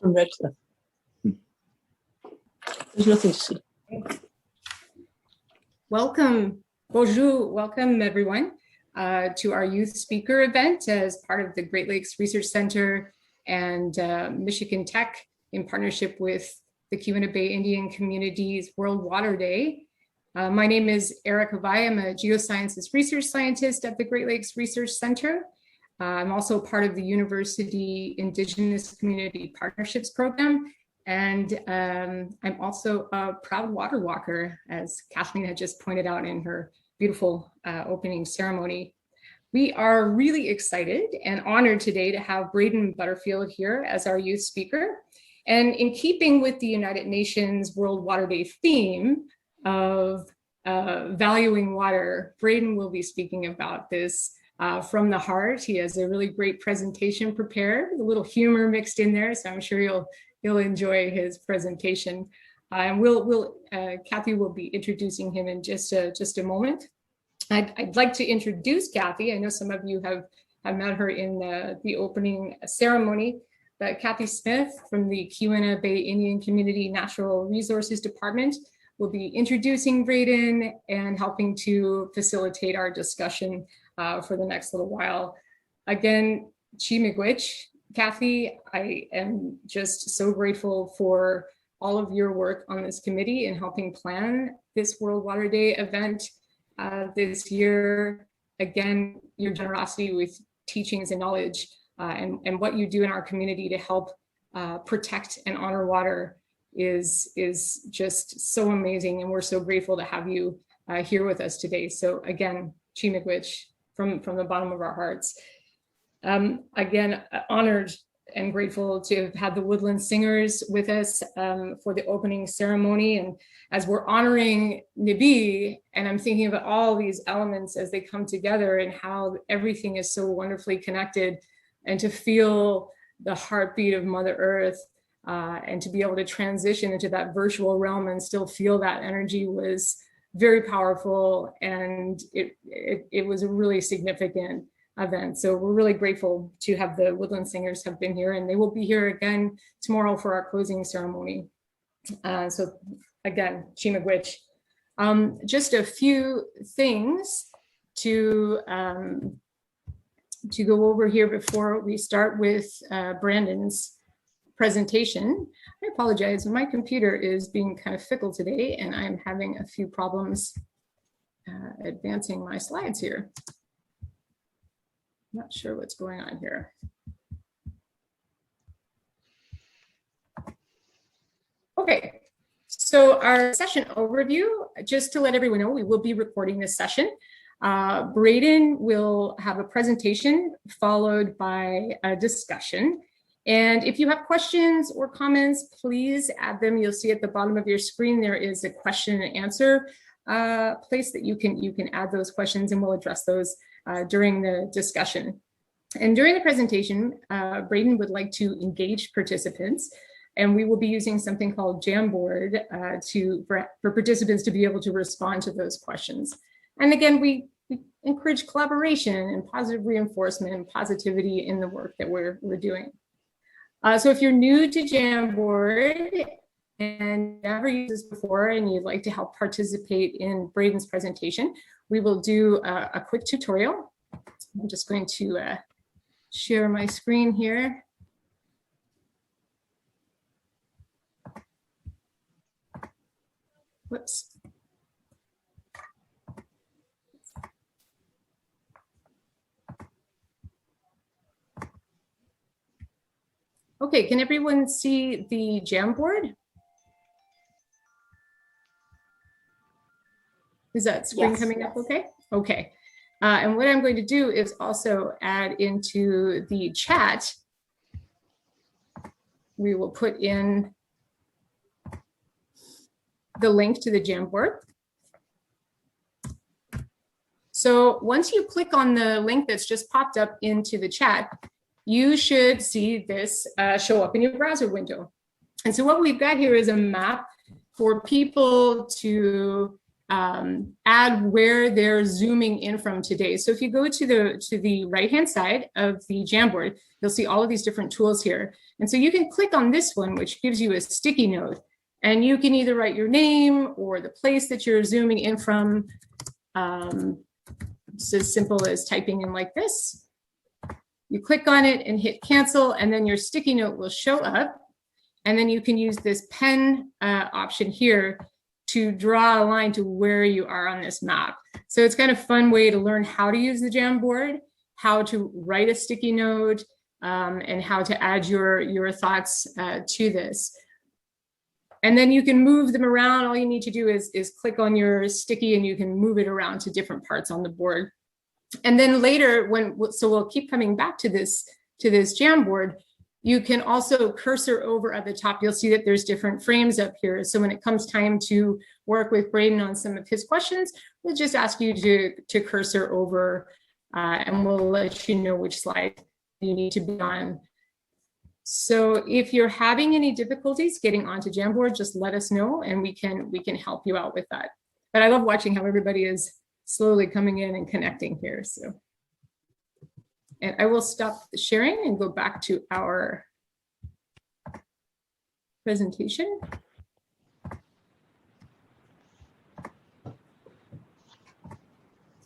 from Redcliffe. There's nothing to see. Welcome, bonjour, welcome everyone to our youth speaker event as part of the Great Lakes Research Center and Michigan Tech in partnership with the Keweenaw Bay Indian Community's World Water Day. My name is Erica Vai. I'm a geosciences research scientist at the Great Lakes Research Center. I'm also part of the University Indigenous Community Partnerships Program. And I'm also a proud water walker, as Kathleen had just pointed out in her beautiful opening ceremony. We are really excited and honored today to have Braden Butterfield here as our youth speaker. And in keeping with the United Nations World Water Day theme of valuing water, Braden will be speaking about this from the heart. He has a really great presentation prepared, a little humor mixed in there, so I'm sure you'll enjoy his presentation. And Kathy will be introducing him in just a moment. I'd like to introduce Kathy. I know some of you have met her in the opening ceremony, but Kathy Smith from the Keweenaw Bay Indian Community Natural Resources Department will be introducing Braden and helping to facilitate our discussion for the next little while. Again, Chi Miigwech. Kathy, I am just so grateful for all of your work on this committee and helping plan this World Water Day event this year. Again, your generosity with teachings and knowledge and what you do in our community to help protect and honor water is just so amazing. And we're so grateful to have you here with us today. So again, Chi Miigwech from the bottom of our hearts. Again, honored and grateful to have had the Woodland Singers with us for the opening ceremony. And as we're honoring Nibi, and I'm thinking about all these elements as they come together and how everything is so wonderfully connected, and to feel the heartbeat of Mother Earth and to be able to transition into that virtual realm and still feel that energy was very powerful. And it was a really significant event. So we're really grateful to have the Woodland Singers have been here, and they will be here again tomorrow for our closing ceremony. So again, Chi Miigwech. Just a few things to go over here before we start with Brandon's presentation. I apologize, my computer is being kind of fickle today, and I'm having a few problems advancing my slides here. Not sure what's going on here. Okay, so our session overview, just to let everyone know, we will be recording this session. Braden will have a presentation followed by a discussion. And if you have questions or comments, please add them. You'll see at the bottom of your screen, there is a question and answer place that you can add those questions, and we'll address those during the discussion. And during the presentation, Braden would like to engage participants, and we will be using something called Jamboard for participants to be able to respond to those questions. And again, we encourage collaboration and positive reinforcement and positivity in the work that we're doing. So if you're new to Jamboard and never used this before and you'd like to help participate in Braden's presentation, we will do a quick tutorial. I'm just going to share my screen here. Whoops. Okay, can everyone see the Jamboard? Is that screen coming up okay? Okay. And what I'm going to do is also add into the chat, we will put in the link to the Jamboard. So once you click on the link that's just popped up into the chat, you should see this show up in your browser window. And so what we've got here is a map for people to add where they're zooming in from today. So if you go to the right-hand side of the Jamboard, you'll see all of these different tools here. And so you can click on this one, which gives you a sticky note, and you can either write your name or the place that you're zooming in from. It's as simple as typing in like this. You click on it and hit cancel, and then your sticky note will show up. And then you can use this pen option here to draw a line to where you are on this map. So it's kind of a fun way to learn how to use the Jamboard, how to write a sticky note, and how to add your thoughts to this. And then you can move them around. All you need to do is click on your sticky and you can move it around to different parts on the board. And then later, so we'll keep coming back to this Jamboard, you can also cursor over at the top. You'll see that there's different frames up here. So when it comes time to work with Braden on some of his questions, we'll just ask you to cursor over and we'll let you know which slide you need to be on. So if you're having any difficulties getting onto Jamboard, just let us know and we can help you out with that. But I love watching how everybody is slowly coming in and connecting here. So, and I will stop the sharing and go back to our presentation.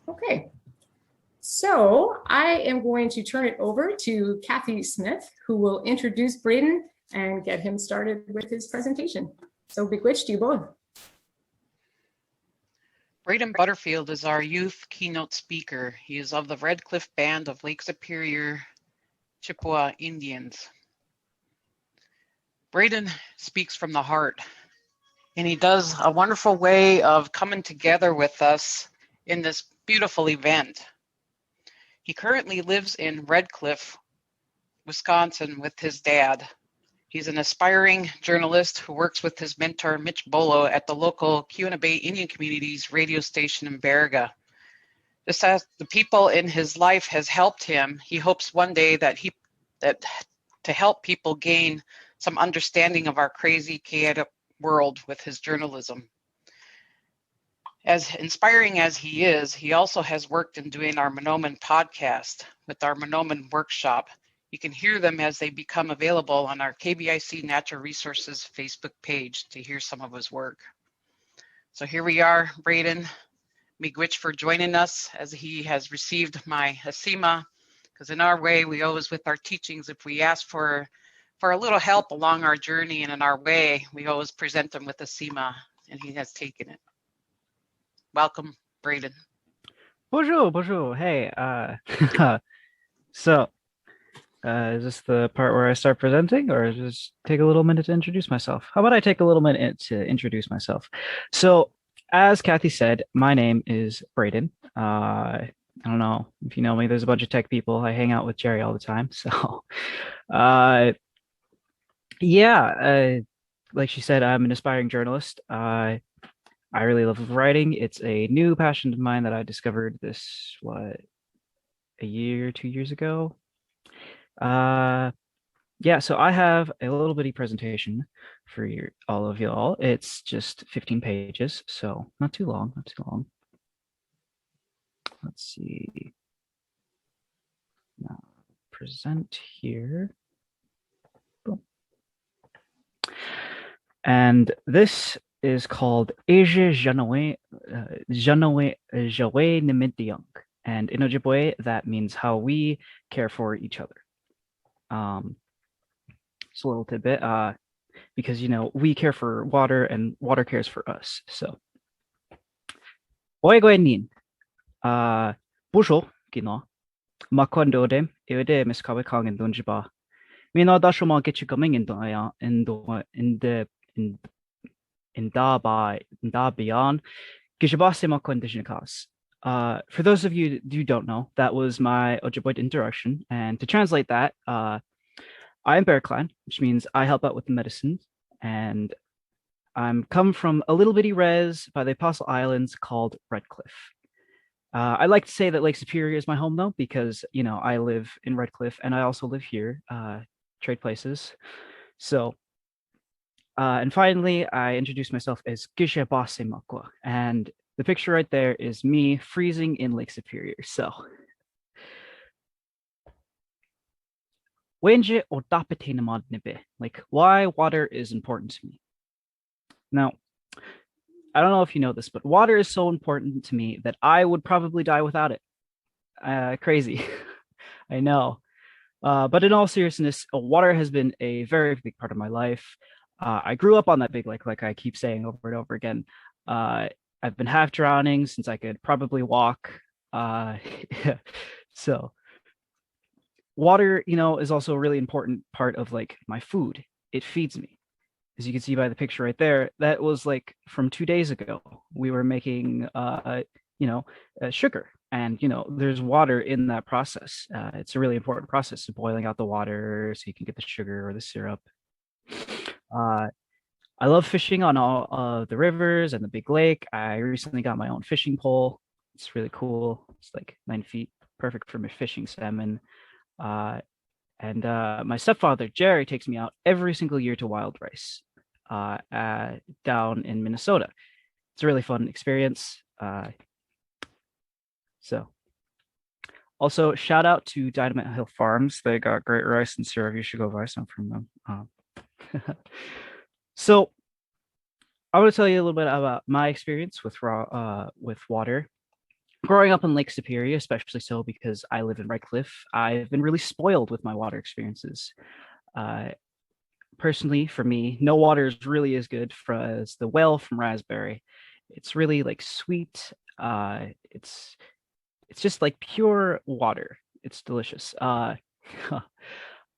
Okay. So I am going to turn it over to Kathy Smith, who will introduce Braden and get him started with his presentation. So Miigwech to you both. Braden Butterfield is our youth keynote speaker. He is of the Red Cliff Band of Lake Superior Chippewa Indians. Braden speaks from the heart, and he does a wonderful way of coming together with us in this beautiful event. He currently lives in Red Cliff, Wisconsin with his dad. He's an aspiring journalist who works with his mentor, Mitch Bolo, at the local Kewana Bay Indian Communities radio station in Baraga. Just as the people in his life has helped him, he hopes one day that to help people gain some understanding of our crazy, chaotic world with his journalism. As inspiring as he is, he also has worked in doing our Mahnomen podcast with our Mahnomen workshop. You can hear them as they become available on our KBIC Natural Resources Facebook page to hear some of his work. So here we are, Braden. Miigwech for joining us as he has received my ASIMA, because in our way, we always, with our teachings, if we ask for a little help along our journey and in our way, we always present them with ASIMA, and he has taken it. Welcome, Braden. Bonjour, bonjour. Hey, so is this the part where I start presenting, or just take a little minute to introduce myself? How about I take a little minute to introduce myself? So, as Kathy said, my name is Braden. I don't know if you know me, there's a bunch of tech people. I hang out with Jerry all the time. So, like she said, I'm an aspiring journalist. I really love writing. It's a new passion of mine that I discovered this, a year, 2 years ago. Yeah, so I have a little bitty presentation for all of y'all. It's just 15 pages, so not too long, not too long. Let's see. Now, present here. Boom. And this is called Asia Janawe Nimitiang. And in Ojibwe, that means how we care for each other. Just a little tidbit, because, you know, we care for water and water cares for us. So, Oegoenin, Busho, Gino, Makondodem, Eode Miskawe Kang in Dunjiba. Mina Dashuma get you coming in Da beyond Gishabase Makondishnikas. For those of you who don't know, that was my Ojibwe introduction. And to translate that, I am Bear Clan, which means I help out with the medicine. And I'm come from a little bitty res by the Apostle Islands called Red Cliff. I like to say that Lake Superior is my home though, because, you know, I live in Red Cliff and I also live here, trade places. So, and finally, I introduced myself as Gishabase Makwa. And the picture right there is me freezing in Lake Superior. So Wenje o dapete naman nibe. Like why water is important to me. Now, I don't know if you know this, but water is so important to me that I would probably die without it. Crazy. I know. But in all seriousness, water has been a very big part of my life. I grew up on that big lake, like I keep saying over and over again. Uh, I've been half drowning since I could probably walk. Yeah. So water, is also a really important part of like my food. It feeds me. As you can see by the picture right there, that was like from 2 days ago. We were making, sugar, and there's water in that process. It's a really important process of boiling out the water so you can get the sugar or the syrup. Uh, I love fishing on all the rivers and the big lake. I recently got my own fishing pole. It's really cool. It's like 9 feet, perfect for me fishing salmon. Uh, and my stepfather, Jerry, takes me out every single year to Wild Rice down in Minnesota. It's a really fun experience. So also shout out to Dynamite Hill Farms. They got great rice and syrup. You should go buy some from them. So I want to tell you a little bit about my experience with water. Growing up in Lake Superior, especially so because I live in Redcliffe, I've been really spoiled with my water experiences. Uh, Personally, for me, no water is really as good as the well from Raspberry. It's really like sweet. It's just like pure water. It's delicious. I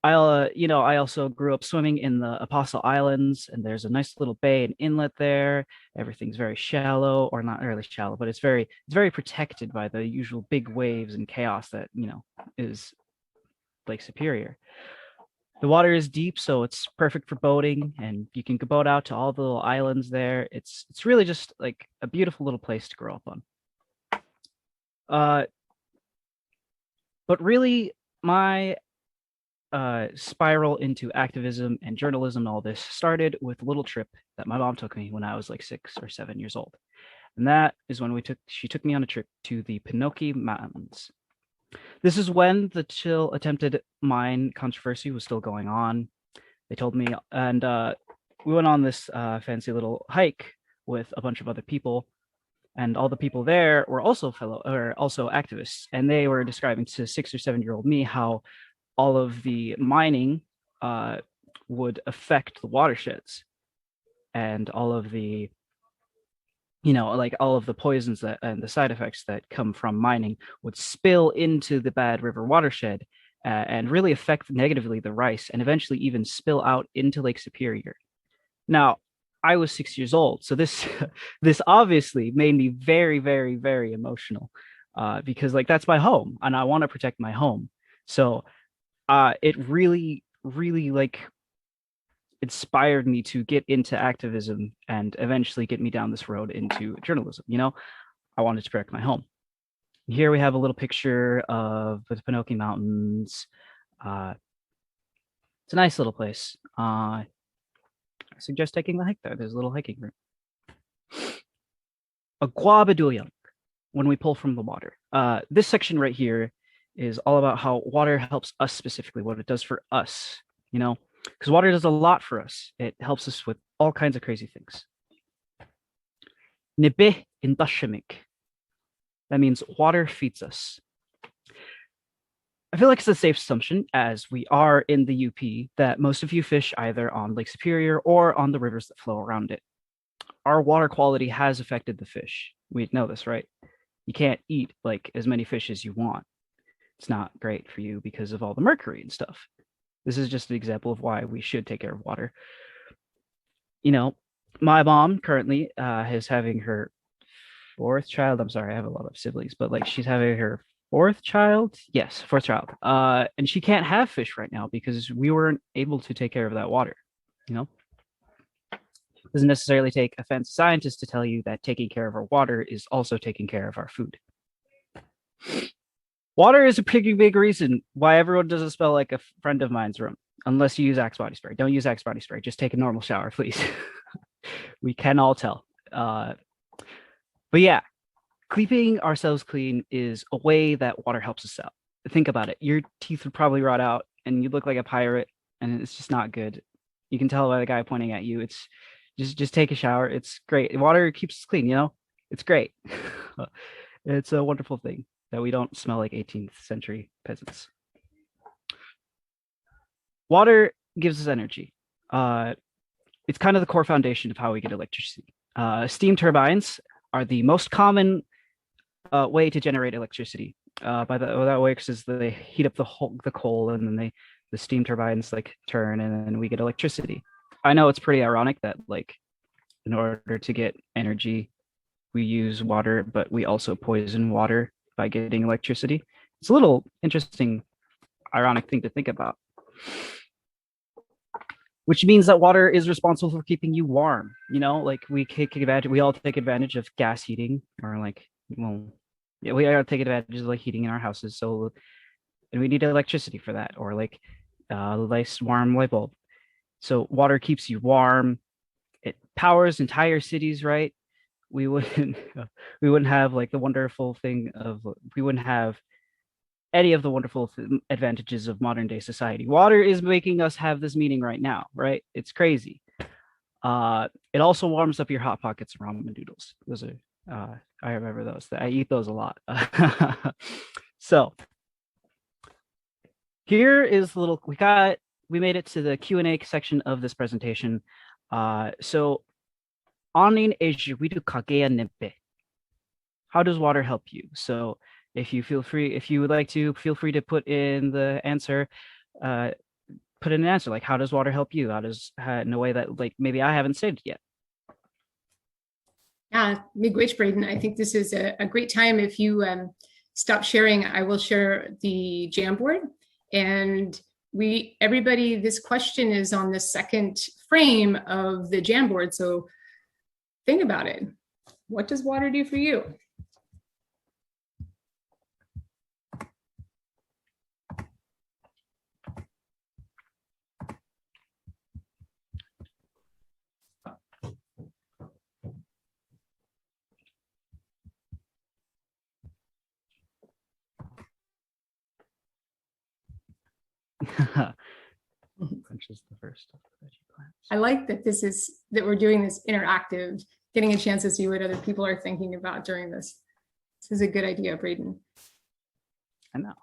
also grew up swimming in the Apostle Islands, and there's a nice little bay and inlet there. Everything's very shallow, or not really shallow, but it's very protected by the usual big waves and chaos that is Lake Superior. The water is deep, so it's perfect for boating, and you can boat out to all the little islands there. It's really just like a beautiful little place to grow up on. But really, my spiral into activism and journalism and all this started with a little trip that my mom took me when I was like 6 or 7 years old. And that is when she took me on a trip to the Pinocchio Mountains. This is when the chill attempted mine controversy was still going on. They told me, and we went on this fancy little hike with a bunch of other people, and all the people there were also activists, and they were describing to 6 or 7 year old me how all of the mining would affect the watersheds, and all of the like all of the poisons and the side effects that come from mining would spill into the Bad River watershed and really affect negatively the rice, and eventually even spill out into Lake Superior. Now, I was 6 years old, so this this obviously made me very, very, very emotional because like that's my home, and I want to protect my home. So it really, really like inspired me to get into activism and eventually get me down this road into journalism. I wanted to protect my home. Here we have a little picture of the Pinocchio Mountains. It's a nice little place. I suggest taking the hike there. There's a little hiking route. Aguabaduyang, when we pull from the water. This section right here is all about how water helps us specifically, what it does for us, because water does a lot for us. It helps us with all kinds of crazy things. Nibe indashimik. That means water feeds us. I feel like it's a safe assumption, as we are in the UP, that most of you fish either on Lake Superior or on the rivers that flow around it. Our water quality has affected the fish. We know this, right? You can't eat like as many fish as you want. It's not great for you because of all the mercury and stuff. This is just an example of why we should take care of water. My mom currently is having her fourth child. I'm sorry, I have a lot of siblings, but like she's having her fourth child. Yes, fourth child. And she can't have fish right now because we weren't able to take care of that water. Doesn't necessarily take a fancy scientist to tell you that taking care of our water is also taking care of our food. Water is a pretty big reason why everyone doesn't smell like a friend of mine's room, unless you use Axe body spray. Don't use Axe body spray. Just take a normal shower, please. We can all tell. But yeah, keeping ourselves clean is a way that water helps us out. Think about it. Your teeth would probably rot out and you look like a pirate, and it's just not good. You can tell by the guy pointing at you. It's just take a shower. It's great. Water keeps us clean, you know? It's great. It's a wonderful thing that we don't smell like 18th century peasants. Water gives us energy. It's kind of the core foundation of how we get electricity. Steam turbines are the most common way to generate electricity. By that works is they heat up the coal, and then the steam turbines like turn, and then we get electricity. I know it's pretty ironic that like in order to get energy, we use water, but we also poison water by getting electricity. It's a little interesting, ironic thing to think about. Which means that water is responsible for keeping you warm. You know, like we all take advantage of gas heating, or like, well, yeah, we all take advantage of like heating in our houses. So, and we need electricity for that, or like a nice warm light bulb. So water keeps you warm. It powers entire cities, right? We wouldn't have like the wonderful thing of we wouldn't have any of the wonderful advantages of modern day society. Water is making us have this meeting right now, right? It's crazy. It also warms up your hot pockets and ramen noodles. Those are I remember those. I eat those a lot. So here is the little we made it to the Q&A section of this presentation. So Anin ejuwidu kagea nempe. How does water help you? So if you would like to, feel free to put in the answer, put in an answer, like how does water help you? How does, in a way that like maybe I haven't stated yet. Yeah, miigwech, Braden. I think this is a great time. If you stop sharing, I will share the Jamboard. And everybody, this question is on the second frame of the Jamboard. So think about it. What does water do for you? Quenches the first of the veggie plants. I like that that we're doing this interactive, getting a chance to see what other people are thinking about during this. This is a good idea, Braden. I know.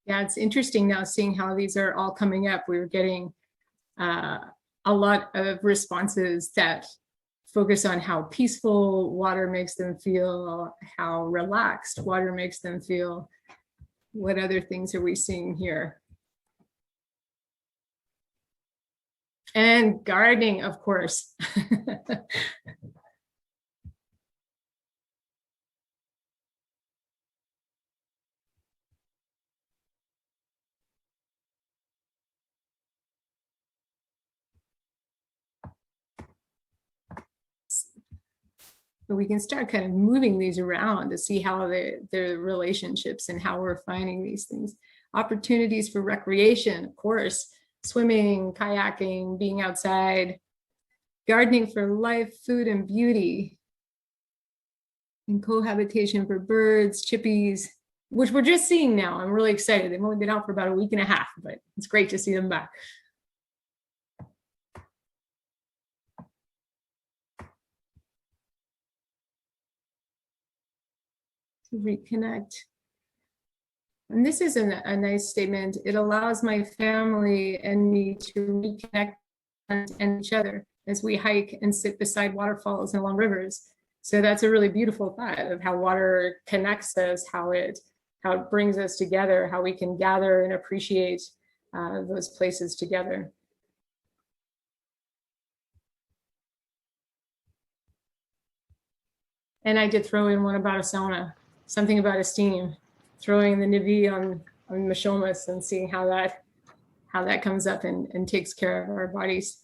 Yeah, it's interesting now seeing how these are all coming up. We were getting a lot of responses that focus on how peaceful water makes them feel, how relaxed water makes them feel. What other things are we seeing here? And gardening, of course. But we can start kind of moving these around to see how their relationships and how we're finding these things. Opportunities for recreation, of course, swimming, kayaking, being outside, gardening for life, food, and beauty, and cohabitation for birds, chippies, which we're just seeing now. I'm really excited. They've only been out for about a week and a half, but it's great to see them back. To reconnect. And this is a nice statement. It allows my family and me to reconnect and each other as we hike and sit beside waterfalls and along rivers. So that's a really beautiful thought of how water connects us, how it brings us together, how we can gather and appreciate those places together. And I did throw in one about a sauna, something about a steam, throwing the Nivi on Mishomis and seeing how that comes up and takes care of our bodies.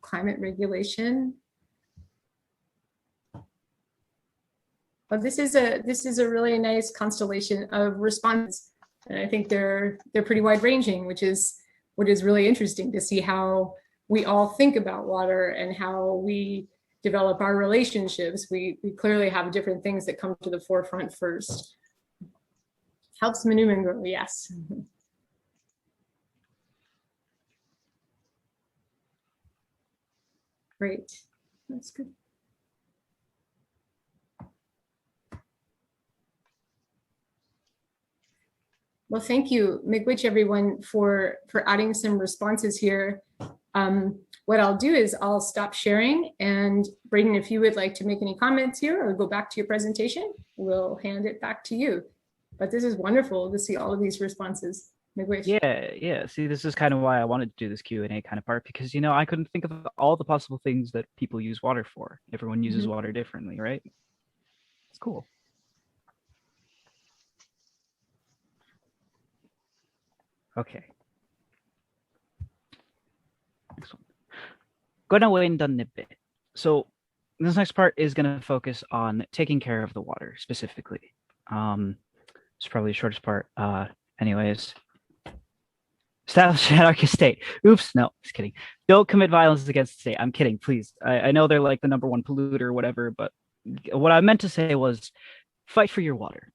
Climate regulation. But this is a really nice constellation of responses, and I think they're pretty wide ranging, which is what is really interesting to see how we all think about water and how we develop our relationships. We clearly have different things that come to the forefront first. Helps Manuman grow, yes. Great, that's good. Well, thank you, Miigwech, everyone, for adding some responses here. What I'll do is I'll stop sharing, and Braden, if you would like to make any comments here or go back to your presentation, we'll hand it back to you. But this is wonderful to see all of these responses. Miigwech. Yeah. See, this is kind of why I wanted to do this Q&A kind of part, because, you know, I couldn't think of all the possible things that people use water for. Everyone uses water differently, right? It's cool. Okay. Next one. So this next part is going to focus on taking care of the water specifically. It's probably the shortest part. Anyways. Establish an anarchist state. Oops, no, just kidding. Don't commit violence against the state. I'm kidding, please. I know they're like the #1 polluter or whatever, but what I meant to say was fight for your water.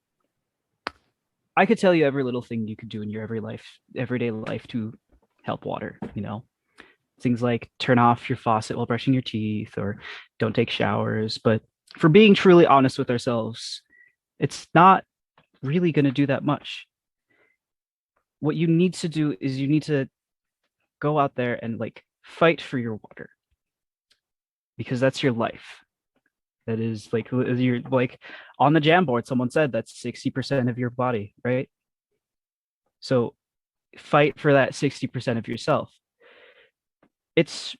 I could tell you every little thing you could do in your everyday life to help water, you know? Things like turn off your faucet while brushing your teeth or don't take showers. But for being truly honest with ourselves, it's not really going to do that much. What you need to do is you need to go out there and like fight for your water, because that's your life. That is like, you're like on the Jamboard, someone said that's 60% of your body, right? So fight for that 60% of yourself. It's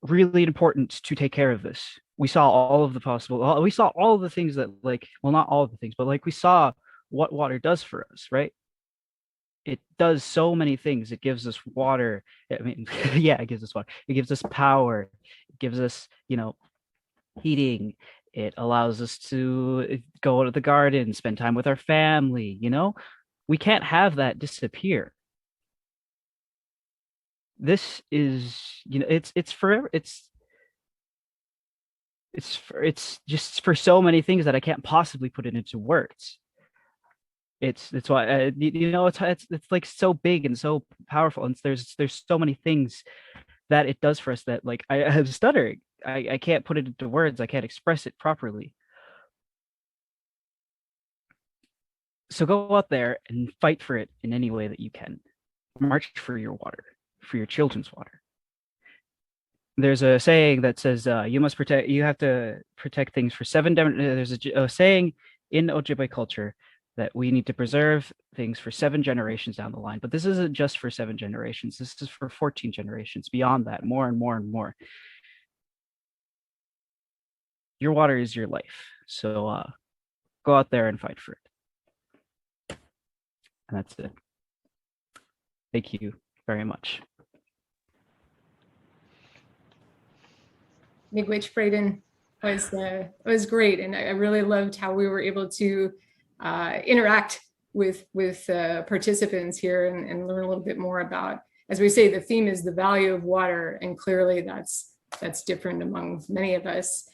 really important to take care of this. We saw all of the things that, like, well, not all of the things, but like we saw what water does for us, right? It does so many things. It gives us water. I mean, yeah, it gives us water. It gives us power. It gives us, you know, heating. It allows us to go to the garden, spend time with our family, you know? We can't have that disappear. This is, you know, it's forever. It's just for so many things that I can't possibly put it into words. It's why you know, it's like so big and so powerful, and there's so many things that it does for us that, like, I am stuttering. I can't put it into words. I can't express it properly. So go out there and fight for it in any way that you can. March for your water, for your children's water. There's a saying that says you have to protect things for 7 there's a saying in Ojibwe culture that we need to preserve things for 7 generations down the line. But this isn't just for 7 generations. This is for 14 generations, beyond that, more and more and more. Your water is your life. So go out there and fight for it. And that's it. Thank you very much. Miigwech, Braden, was great, and I really loved how we were able to interact with participants here and learn a little bit more about, as we say, the theme is the value of water, and clearly that's different among many of us.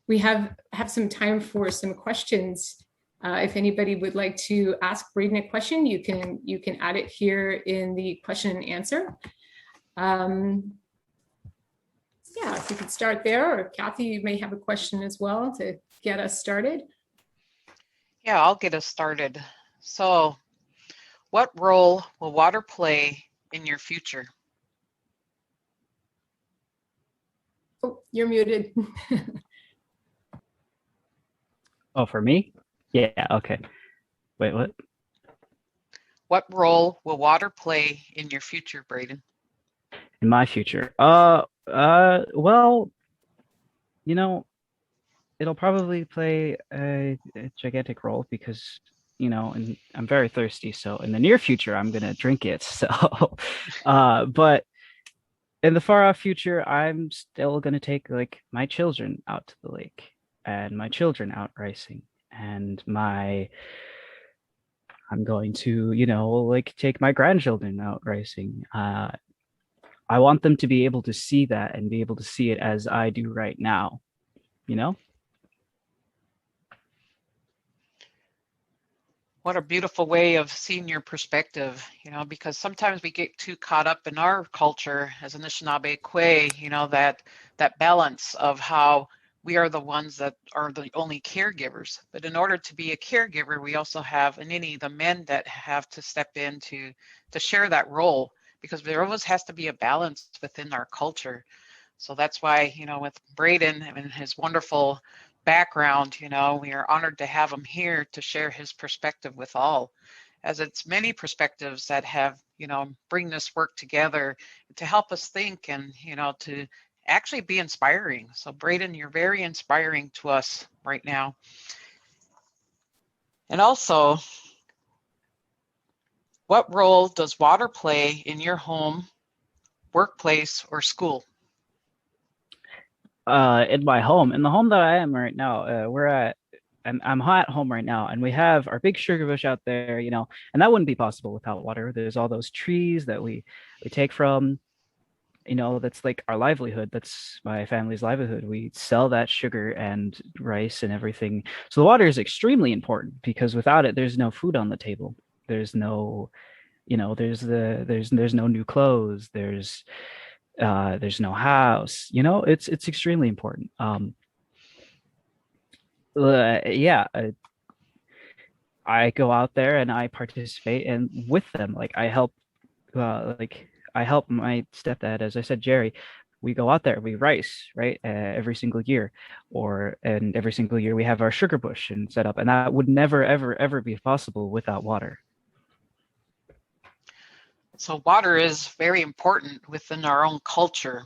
We have some time for some questions. If anybody would like to ask Braden a question, you can add it here in the question and answer. Yeah, if you could start there, or Kathy, you may have a question as well to get us started. Yeah, I'll get us started. So, what role will water play in your future? Oh, you're muted. Oh, for me? Yeah, okay. Wait, what? What role will water play in your future, Braden? In my future? Well, you know, it'll probably play a gigantic role because, and I'm very thirsty, so in the near future, I'm gonna drink it. So, but in the far off future, I'm still gonna take like my children out to the lake and my children out racing and I'm going to, like take my grandchildren out racing. I want them to be able to see that and be able to see it as I do right now, you know? What a beautiful way of seeing your perspective, because sometimes we get too caught up in our culture as Anishinaabe Kwe, that balance of how we are the ones that are the only caregivers. But in order to be a caregiver, we also have the men that have to step in to share that role, because there always has to be a balance within our culture. So that's why, with Braden and his wonderful background, we are honored to have him here to share his perspective with all, as it's many perspectives that have, bring this work together to help us think and, to actually be inspiring. So Braden, you're very inspiring to us right now. And also, what role does water play in your home, workplace, or school? In my home, in the home that I am right now, I'm at home right now, and we have our big sugar bush out there, and that wouldn't be possible without water. There's all those trees that we take from, that's like our livelihood. That's my family's livelihood. We sell that sugar and rice and everything. So the water is extremely important because without it, there's no food on the table. There's no, there's no new clothes. There's no house. It's extremely important. Yeah, I go out there and I participate and with them, I help my stepdad, as I said, Jerry. We go out there, we rice, right, every single year, and every single year we have our sugar bush and set up, and that would never, ever, ever be possible without water. So water is very important within our own culture.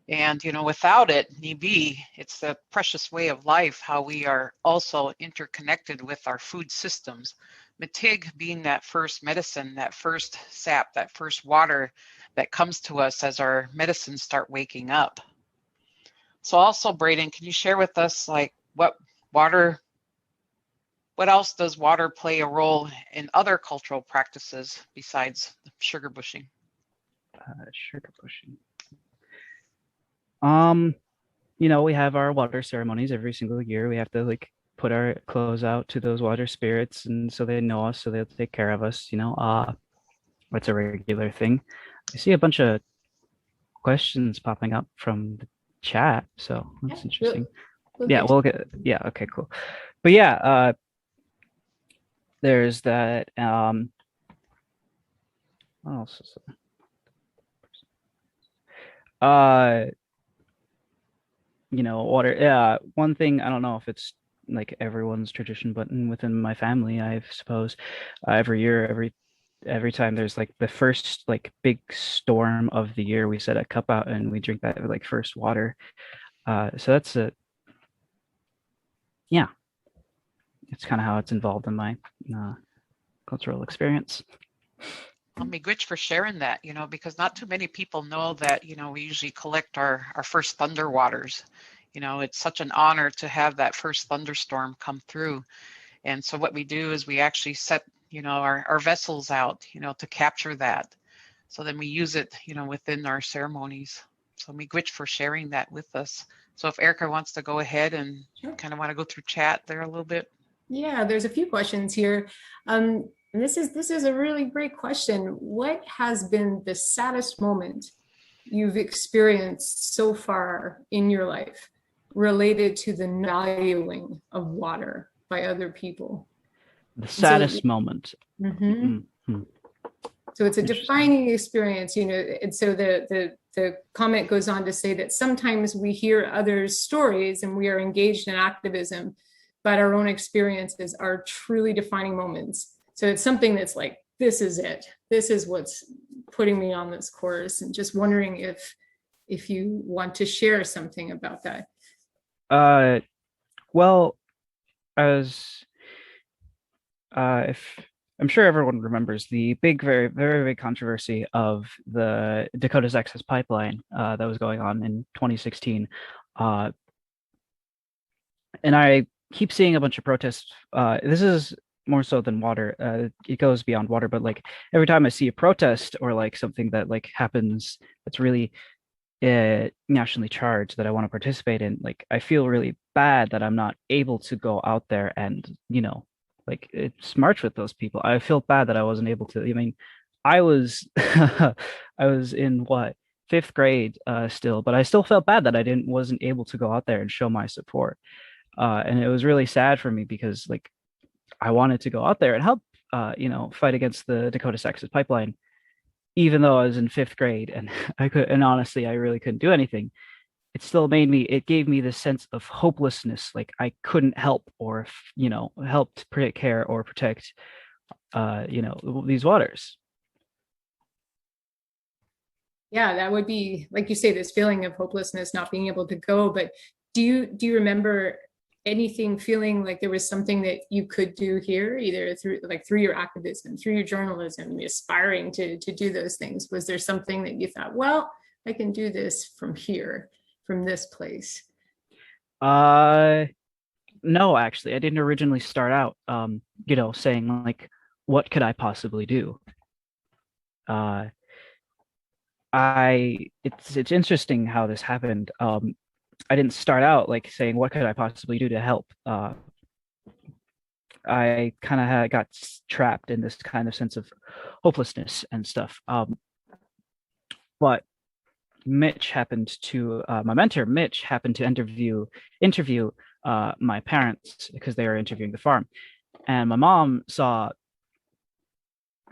And, without it, Nibi, it's the precious way of life, how we are also interconnected with our food systems. Matig being that first medicine, that first sap, that first water that comes to us as our medicines start waking up. So also, Braden, can you share with us what else does water play a role in other cultural practices besides sugar bushing? Sugar bushing. We have our water ceremonies every single year. We have to put our clothes out to those water spirits, and so they know us, so they'll take care of us. That's a regular thing. I see a bunch of questions popping up from the chat, so that's interesting. Yeah, okay, cool. But yeah, there's that. What else is there? Water. Yeah, one thing, I don't know if it's like everyone's tradition, but within my family, I suppose, every year, every time there's like the first big storm of the year, we set a cup out and we drink that first water. So that's yeah, it's kind of how it's involved in my cultural experience. Miigwech for sharing that, because not too many people know that, we usually collect our first thunder waters. It's such an honor to have that first thunderstorm come through. And so what we do is we actually set, our vessels out, to capture that. So then we use it, within our ceremonies. So Miigwech for sharing that with us. So if Erica wants to go ahead and kind of want to go through chat there a little bit. Yeah, there's a few questions here. And this is a really great question. What has been the saddest moment you've experienced so far in your life related to the valuing of water by other people? The saddest moment. Mm-hmm. Mm-hmm. So it's a Interesting. defining experience, you know, and so the comment goes on to say that sometimes we hear others' stories and we are engaged in activism, but our own experiences are truly defining moments. So it's something that's like, this is it. This is what's putting me on this course, and just wondering if you want to share something about that. Well, as if I'm sure everyone remembers the big, very, very big controversy of the Dakota's Access Pipeline that was going on in 2016. Uh, and I keep seeing a bunch of protests. This is more so than water. It goes beyond water, but like every time I see a protest or like something that like happens that's really nationally charged that I want to participate in, like I feel really bad that I'm not able to go out there and, you know, like it's march with those people. I feel bad that I wasn't able to. I mean, I was I was in what, fifth grade still, but I still felt bad that I didn't wasn't able to go out there and show my support. And it was really sad for me because like I wanted to go out there and help you know, fight against the Dakota Access Pipeline, even though I was in fifth grade and I could, and honestly, I really couldn't do anything. It still made me, it gave me this sense of hopelessness. Like I couldn't help or, you know, help to protect, care or protect, you know, these waters. Yeah, that would be, like you say, this feeling of hopelessness, not being able to go. But do you remember anything, feeling like there was something that you could do here, either through your activism, through your journalism, aspiring to do those things? Was there something that you thought, well, I can do this from here, from this place? No, actually, I didn't originally start out, you know, saying like, what could I possibly do? Uh, it's interesting how this happened. I didn't start out like saying, what could I possibly do to help? I kind of got trapped in this kind of sense of hopelessness and stuff. But Mitch happened to my mentor, Mitch happened to interview my parents because they were interviewing the farm, and my mom saw.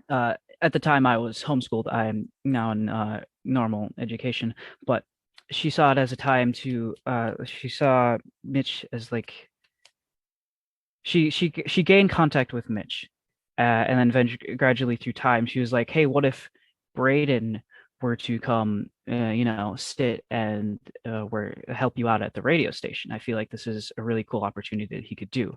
At the time, I was homeschooled. I am now in normal education, but she saw it as a time to. She saw Mitch as like she gained contact with Mitch, and then gradually through time, she was like, "Hey, what if Braden were to come, you know, sit and where help you out at the radio station? I feel like this is a really cool opportunity that he could do."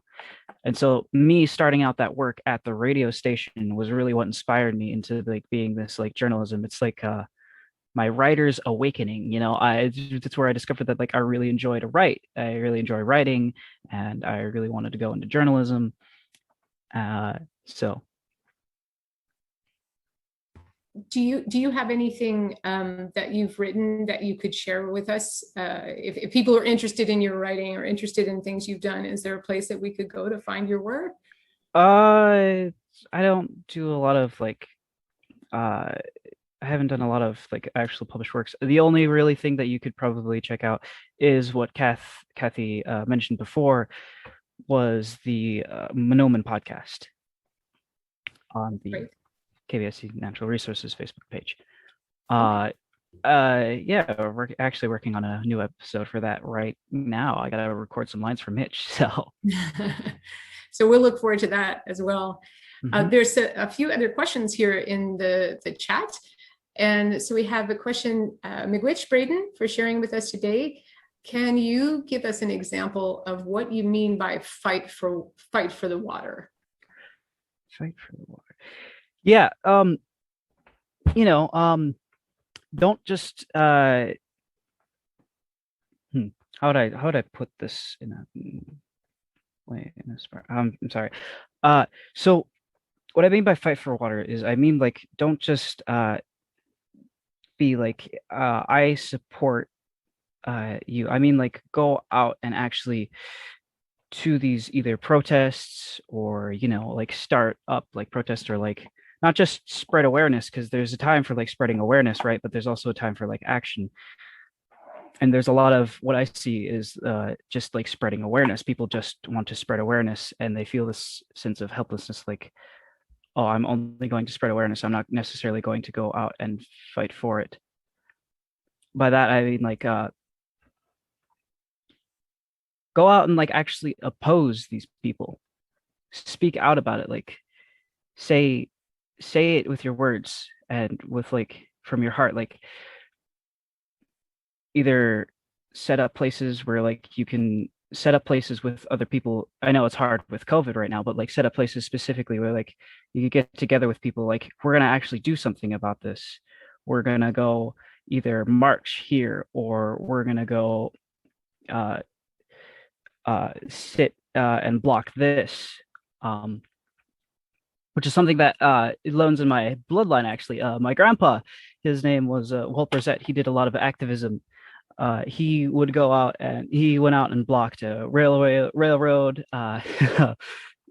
And so, me starting out that work at the radio station was really what inspired me into like being this like journalism. It's like my writer's awakening, you know. That's where I discovered that like I really enjoy to write. I really enjoy writing, and I really wanted to go into journalism. So Do you have anything that you've written that you could share with us? If people are interested in your writing or interested in things you've done, is there a place that we could go to find your work? I don't do a lot of like uh I haven't done a lot of like actual published works. The only really thing that you could probably check out is what Kathy mentioned before, was the Monoman podcast on the Great. KVSC Natural Resources Facebook page. Okay. Yeah, we're actually working on a new episode for that right now. I gotta record some lines for Mitch, so So we'll look forward to that as well. Mhm. There's a few other questions here in the chat. And so we have a question, Miigwech Braden, for sharing with us today. Can you give us an example of what you mean by fight for the water? Fight for the water. Yeah, you know, don't just how would I put this in a way in a smart I'm sorry. So what I mean by fight for water is I mean like don't just be like I support you. I mean like go out and actually to these either protests or, you know, like start up like protests, or like not just spread awareness, because there's a time for like spreading awareness, right? But there's also a time for like action. And there's a lot of what I see is just like spreading awareness. People just want to spread awareness and they feel this sense of helplessness, like oh, I'm only going to spread awareness. I'm not necessarily going to go out and fight for it. By that I mean like go out and like actually oppose these people. Speak out about it. Like say it with your words and with like from your heart. Like either set up places where like you can set up places with other people. I know it's hard with COVID right now, but like set up places specifically where like you could get together with people like we're gonna actually do something about this. We're gonna go either march here or we're gonna go uh sit and block this. Um which is something that it runs in my bloodline actually. My grandpa, his name was Walt Brissett. He did a lot of activism. He would go out and he went out and blocked a railroad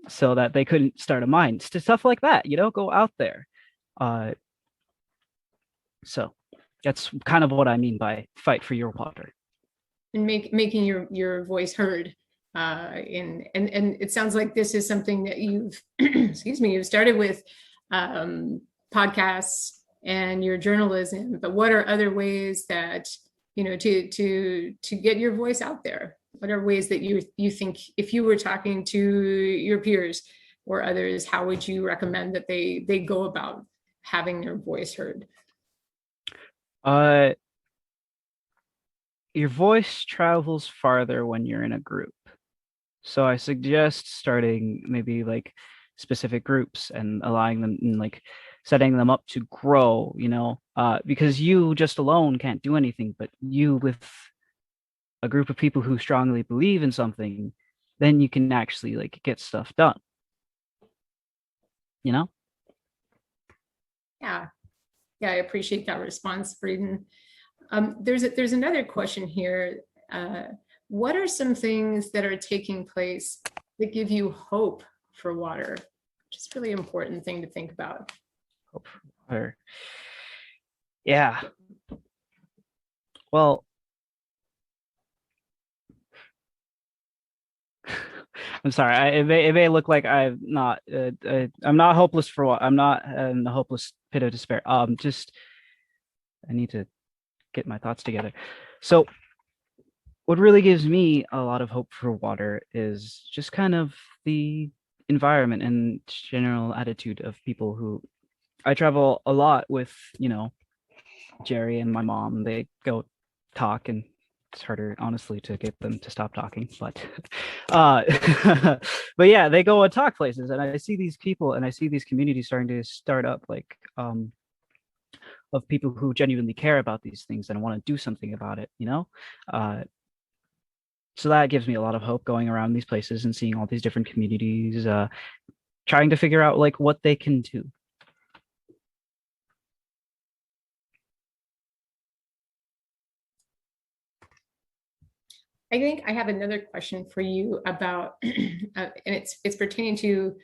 so that they couldn't start a mine. Stuff like that, go out there. Uh, so that's kind of what I mean by fight for your water. And making your voice heard. And it sounds like this is something that you've excuse me, you've started with podcasts and your journalism, but what are other ways that to get your voice out there? What are ways that you think, if you were talking to your peers or others, how would you recommend that they go about having their voice heard? Your voice travels farther when you're in a group. So I suggest starting maybe like specific groups and allowing them and like setting them up to grow, because you just alone can't do anything, but you with a group of people who strongly believe in something, then you can actually like get stuff done. Yeah. I appreciate that response, Braden. There's another question here. What are some things that are taking place that give you hope for water? Which is a really important thing to think about. Hope for water. Yeah. Well, I'm sorry. It may look like I'm not hopeless for what I'm not in a hopeless pit of despair. Just I need to get my thoughts together. So what really gives me a lot of hope for water is just kind of the environment and general attitude of people who I travel a lot with, Jerry and my mom. They go talk and it's harder honestly to get them to stop talking, but but yeah, they go and talk places and I see these people and I see these communities starting to start up like of people who genuinely care about these things and want to do something about it, so that gives me a lot of hope going around these places and seeing all these different communities trying to figure out like what they can do. I think I have another question for you about, and it's pertaining to,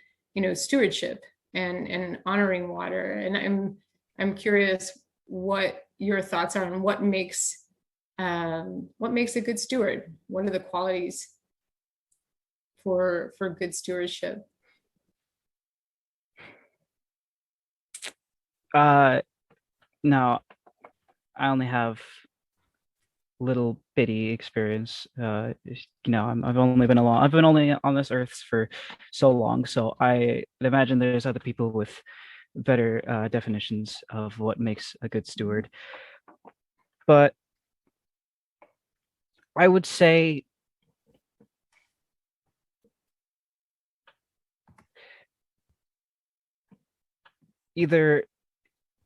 stewardship and honoring water. And I'm curious what your thoughts are on what makes a good steward. What are the qualities for good stewardship? No, I only have little bitty experience. I've only on this earth for so long, so I imagine there's other people with better definitions of what makes a good steward. But I would say either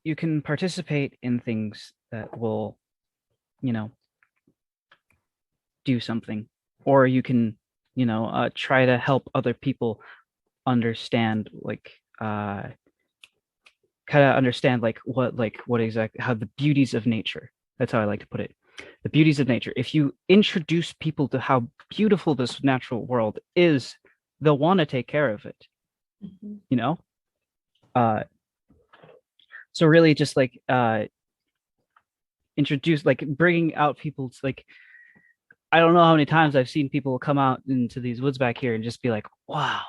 you can participate in things that will, do something, or you can, try to help other people understand, like, kind of understand, like, what exactly, how the beauties of nature. That's how I like to put it. The beauties of nature. If you introduce people to how beautiful this natural world is, they'll want to take care of it. Mm-hmm. So really just like introduce, like bringing out people to, like, I don't know how many times I've seen people come out into these woods back here and just be like, wow,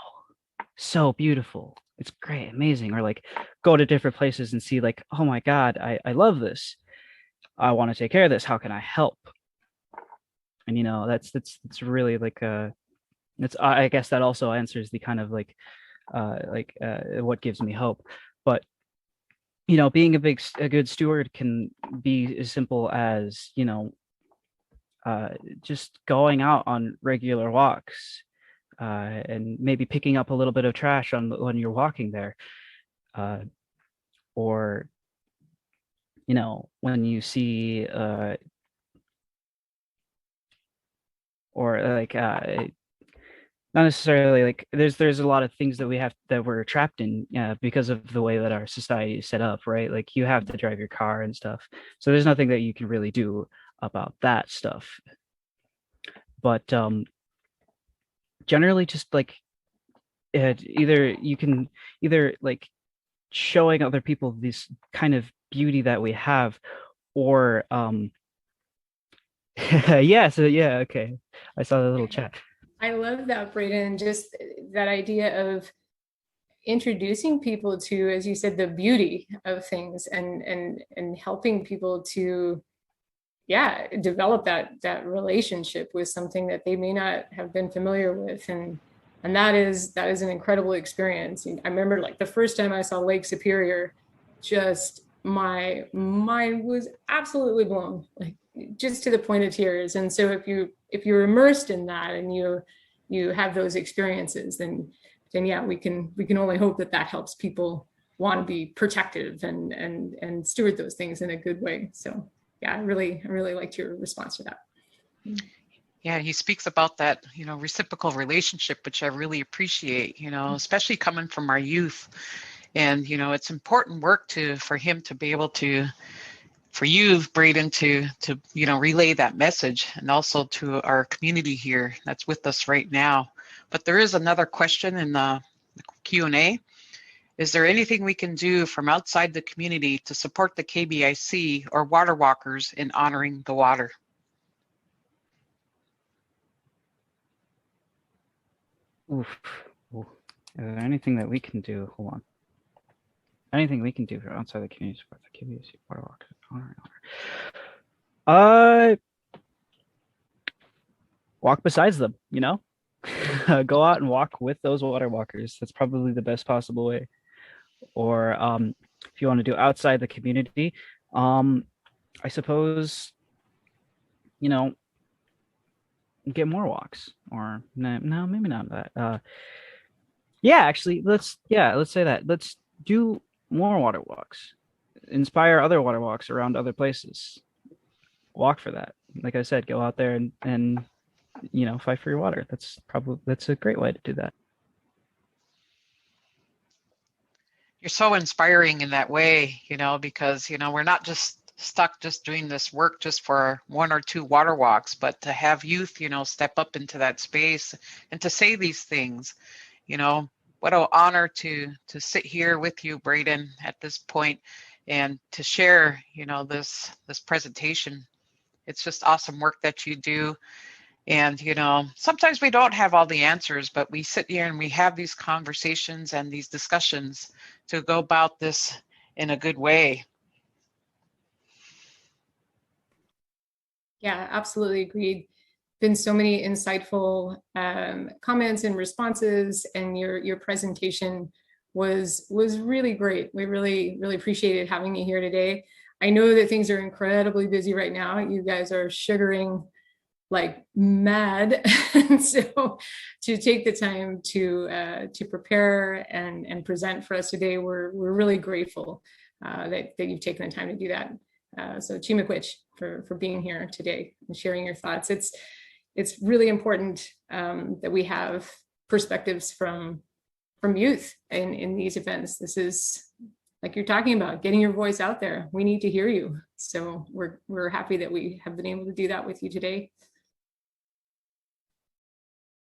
so beautiful. it's great, amazing. Or like go to different places and see like, oh my God, I love this. I want to take care of this. How can I help? And that's really like it's I guess that also answers the kind of what gives me hope. But being a good steward can be as simple as just going out on regular walks, and maybe picking up a little bit of trash when you're walking there, uh, or when you see or like not necessarily like there's a lot of things that we're trapped in because of the way that our society is set up, right? Like you have to drive your car and stuff, so there's nothing that you can really do about that stuff. But generally just like either you can either like showing other people this kind of beauty that we have, or yeah, so yeah, okay, I saw the little chat. I love that, Braden. Just that idea of introducing people to, as you said, the beauty of things, and helping people to, yeah, develop that relationship with something that they may not have been familiar with, and that is an incredible experience. I remember like the first time I saw Lake Superior, just my mind was absolutely blown, like just to the point of tears. And so if you're immersed in that and you have those experiences, then yeah, we can only hope that helps people want to be protective and steward those things in a good way. So yeah, I really liked your response to that. Yeah, he speaks about that, reciprocal relationship, which I really appreciate, especially coming from our youth. And, it's important work for him to be able to, for you, Braden, to relay that message, and also to our community here that's with us right now. But there is another question in the Q&A. Is there anything we can do from outside the community to support the KBIC or water walkers in honoring the water? Oof. Oof. Is there anything that we can do? Hold on. Anything we can do for outside the community support the KBIC water walkers honoring water? Walk besides them, go out and walk with those water walkers. That's probably the best possible way. Or if you want to do outside the community, I suppose, get more walks. Or no, maybe not that. Yeah, actually, let's say that. Let's do more water walks. Inspire other water walks around other places. Walk for that. Like I said, go out there and fight for your water. That's a great way to do that. You're so inspiring in that way, because, we're not just stuck just doing this work just for one or two water walks, but to have youth, step up into that space and to say these things, what an honor to sit here with you, Braden, at this point, and to share, this presentation. It's just awesome work that you do. And, sometimes we don't have all the answers, but we sit here and we have these conversations and these discussions to go about this in a good way. Yeah, absolutely agreed. Been so many insightful comments and responses, and your presentation was really great. We really appreciated having you here today. I know that things are incredibly busy right now. You guys are sugaring like mad, and so to take the time to prepare and present for us today, we're really grateful that you've taken the time to do that. So Chi-miigwech for being here today and sharing your thoughts. It's really important that we have perspectives from youth in these events. This is, like you're talking about, getting your voice out there. We need to hear you. So we're happy that we have been able to do that with you today.